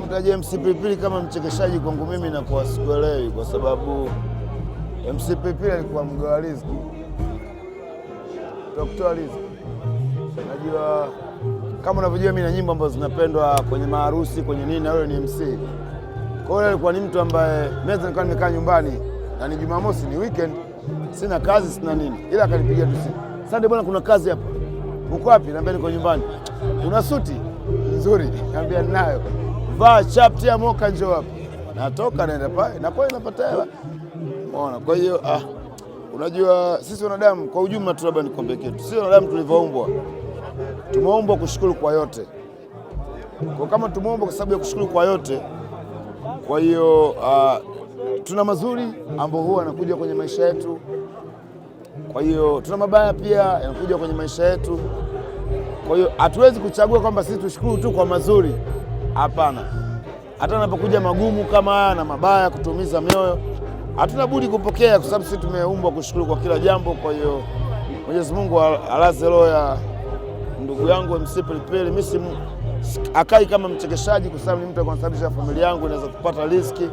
Kumtaja MC Pilipili kama mchekeshaji kwangu mimi na kwa sikuelewi, kwa sababu MC Pilipili alikuwa mgawa riziki, kutoa riziki. Najua kama unavyojua mimi na nyimbo ambazo zinapendwa kwenye maharusi, kwenye nini, na yule ni MC. Kwa hiyo alikuwa ni mtu ambaye mimi nilikuwa nimekaa nyumbani na ni Jumamosi, ni weekend, sina kazi sina nini, ila akanipigia tu simu, "Sande bwana, kuna kazi hapa." "Uko wapi?" Naambia niko nyumbani. "Una suti nzuri?" Naambia ninayo. "Vaa chap tia moka njoo hapa." Natoka naenda pale na kwa napata hela. Umeona? Kwa hiyo unajua sisi wanadamu kwa ujumla tu, labda nikwambie kitu. Sisi wanadamu tulivyoumbwa, tumeumbwa kushukuru kwa yote. Kwa kama tumeumbwa kwa sababu ya kushukuru kwa yote, kwa hiyo tuna mazuri ambayo huwa yanakuja kwenye maisha yetu. Kwa hiyo tuna mabaya pia yanakuja kwenye maisha yetu. Kwa hiyo hatuwezi kuchagua kwamba sisi tushukuru tu kwa mazuri. Hapana. Hata unapokuja magumu kama haya na mabaya kutumiza mioyo, hatuna budi kupokea, kwa sababu sisi tumeumbwa kushukuru kwa kila jambo. Kwa hiyo Mwenyezi Mungu alaze roho ya ndugu yangu MC Pilipili. Mimi akai kama mchekeshaji, kwa sababu ni mtu anasababisha familia yangu inaweza kupata riziki.